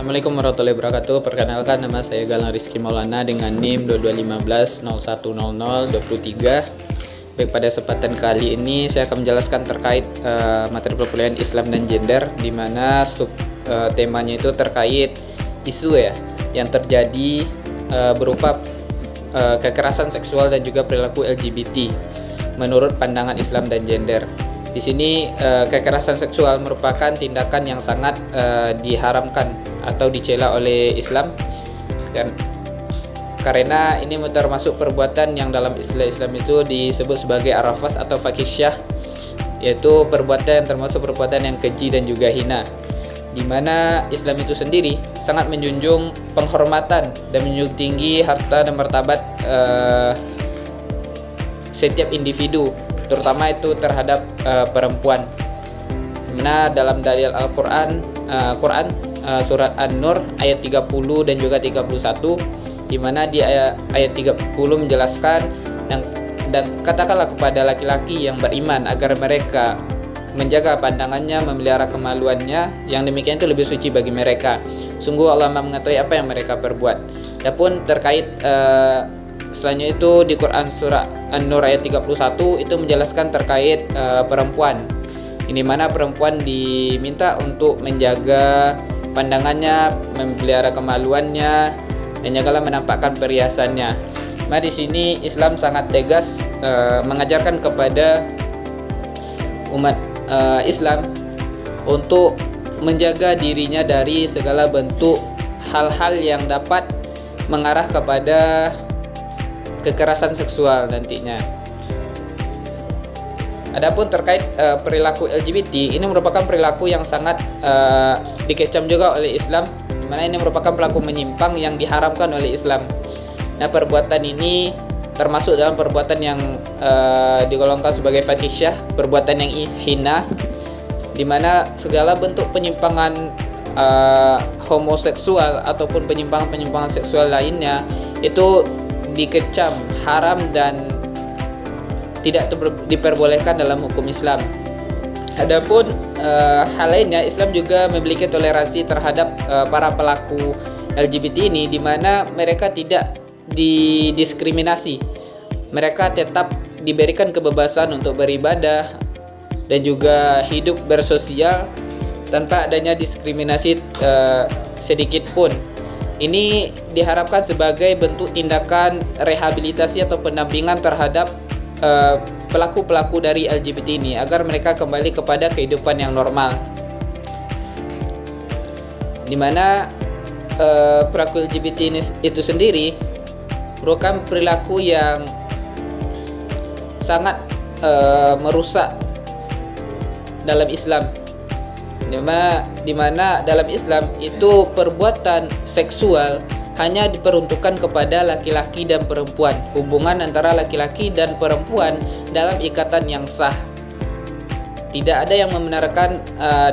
Assalamualaikum warahmatullahi wabarakatuh. Perkenalkan, nama saya Galang Rizky Maulana dengan NIM 2215010023. Baik, pada kesempatan kali ini saya akan menjelaskan terkait materi perkuliahan Islam dan gender, di mana temanya itu terkait isu yang terjadi berupa kekerasan seksual dan juga perilaku LGBT menurut pandangan Islam dan gender. Di sini kekerasan seksual merupakan tindakan yang sangat diharamkan atau dicela oleh Islam, karena ini termasuk perbuatan yang dalam istilah Islam itu disebut sebagai arafas atau fahisyah, yaitu perbuatan yang termasuk perbuatan yang keji dan juga hina, di mana Islam itu sendiri sangat menjunjung penghormatan dan menjunjung tinggi harta dan martabat setiap individu, terutama itu terhadap perempuan. Dimana dalam dalil Quran surat An-Nur ayat 30 dan juga 31, di mana di ayat 30 menjelaskan dan katakanlah kepada laki-laki yang beriman agar mereka menjaga pandangannya, memelihara kemaluannya, yang demikian itu lebih suci bagi mereka. Sungguh Allah mengetahui apa yang mereka perbuat. Adapun terkait selanjutnya itu di Quran surah An-Nur ayat 31 itu menjelaskan terkait perempuan. Ini mana perempuan diminta untuk menjaga pandangannya, memelihara kemaluannya, dan janganlah menampakkan perhiasannya. Nah, di sini Islam sangat tegas mengajarkan kepada umat Islam untuk menjaga dirinya dari segala bentuk hal-hal yang dapat mengarah kepada kekerasan seksual nantinya. Adapun terkait perilaku LGBT, ini merupakan perilaku yang sangat dikecam juga oleh Islam, di mana ini merupakan perilaku menyimpang yang diharamkan oleh Islam. Nah, perbuatan ini termasuk dalam perbuatan yang digolongkan sebagai fahisyah, perbuatan yang hina, di mana segala bentuk penyimpangan homoseksual ataupun penyimpangan seksual lainnya itu dikecam, haram, dan tidak diperbolehkan dalam hukum Islam. Adapun hal lainnya, Islam juga memiliki toleransi terhadap para pelaku LGBT ini, di mana mereka tidak didiskriminasi. Mereka tetap diberikan kebebasan untuk beribadah dan juga hidup bersosial tanpa adanya diskriminasi sedikit pun. Ini diharapkan sebagai bentuk tindakan rehabilitasi atau pendampingan terhadap pelaku-pelaku dari LGBT ini agar mereka kembali kepada kehidupan yang normal. Di mana pelaku LGBT ini itu sendiri merupakan perilaku yang sangat merusak dalam Islam. Di mana dalam Islam itu perbuatan seksual hanya diperuntukkan kepada laki-laki dan perempuan, hubungan antara laki-laki dan perempuan dalam ikatan yang sah. Tidak ada yang membenarkan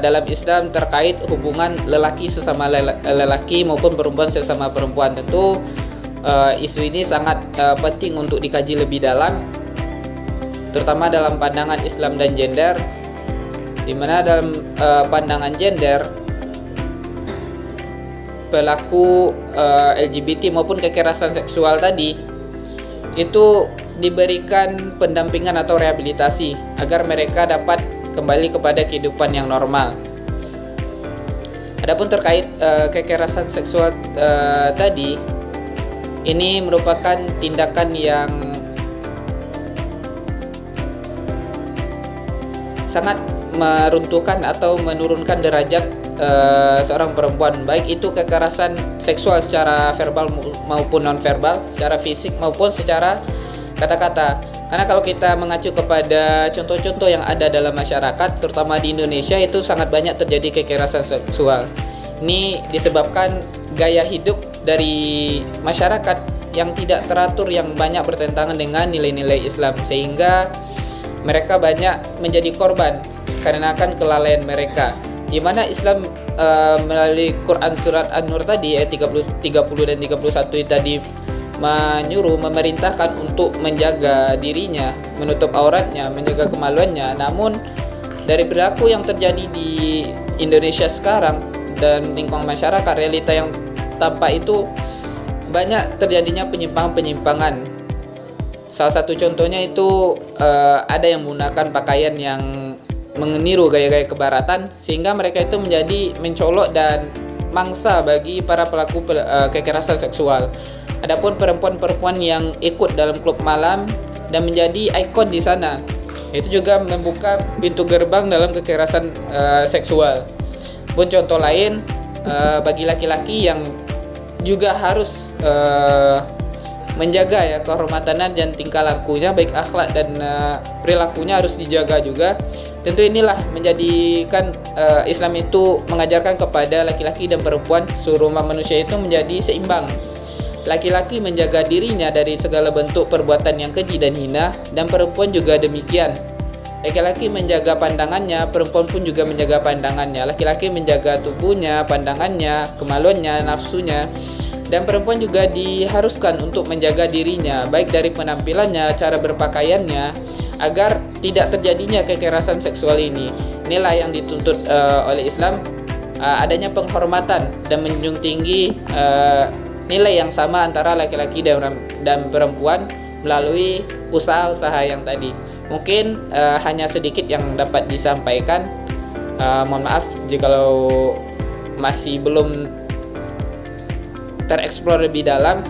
dalam Islam terkait hubungan lelaki sesama lelaki maupun perempuan sesama perempuan. Tentu isu ini sangat penting untuk dikaji lebih dalam, terutama dalam pandangan Islam dan gender, di mana dalam pandangan gender pelaku LGBT maupun kekerasan seksual tadi itu diberikan pendampingan atau rehabilitasi agar mereka dapat kembali kepada kehidupan yang normal. Adapun terkait kekerasan seksual tadi, ini merupakan tindakan yang sangat meruntuhkan atau menurunkan derajat seorang perempuan, baik itu kekerasan seksual secara verbal maupun non-verbal, secara fisik maupun secara kata-kata. Karena kalau kita mengacu kepada contoh-contoh yang ada dalam masyarakat, terutama di Indonesia, itu sangat banyak terjadi kekerasan seksual. Ini disebabkan gaya hidup dari masyarakat yang tidak teratur, yang banyak bertentangan dengan nilai-nilai Islam, sehingga mereka banyak menjadi korban karena akan kelalaian mereka. Di mana Islam melalui Quran surat An-Nur tadi ayat 30 dan 31 tadi menyuruh, memerintahkan untuk menjaga dirinya, menutup auratnya, menjaga kemaluannya. Namun dari perilaku yang terjadi di Indonesia sekarang, dan lingkungan masyarakat, realita yang tampak itu banyak terjadinya penyimpangan-penyimpangan. Salah satu contohnya itu ada yang menggunakan pakaian yang meniru gaya-gaya kebaratan, sehingga mereka itu menjadi mencolok dan mangsa bagi para pelaku kekerasan seksual. Adapun perempuan-perempuan yang ikut dalam klub malam dan menjadi ikon di sana, itu juga membuka pintu gerbang dalam kekerasan seksual. Pun contoh lain bagi laki-laki yang juga harus menjaga ya kehormatan dan tingkah lakunya, baik akhlak dan perilakunya harus dijaga juga. Tentu inilah menjadikan Islam itu mengajarkan kepada laki-laki dan perempuan seluruh umat manusia itu menjadi seimbang. Laki-laki menjaga dirinya dari segala bentuk perbuatan yang keji dan hina, dan perempuan juga demikian. Laki-laki menjaga pandangannya, perempuan pun juga menjaga pandangannya. Laki-laki menjaga tubuhnya, pandangannya, kemaluannya, nafsunya, dan perempuan juga diharuskan untuk menjaga dirinya, baik dari penampilannya, cara berpakaiannya, agar tidak terjadinya kekerasan seksual ini. Inilah yang dituntut oleh Islam, adanya penghormatan dan menjunjung tinggi nilai yang sama antara laki-laki dan perempuan melalui usaha-usaha yang tadi. Mungkin hanya sedikit yang dapat disampaikan. Mohon maaf jikalau masih belum tereksplor lebih dalam.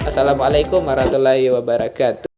Assalamualaikum warahmatullahi wabarakatuh.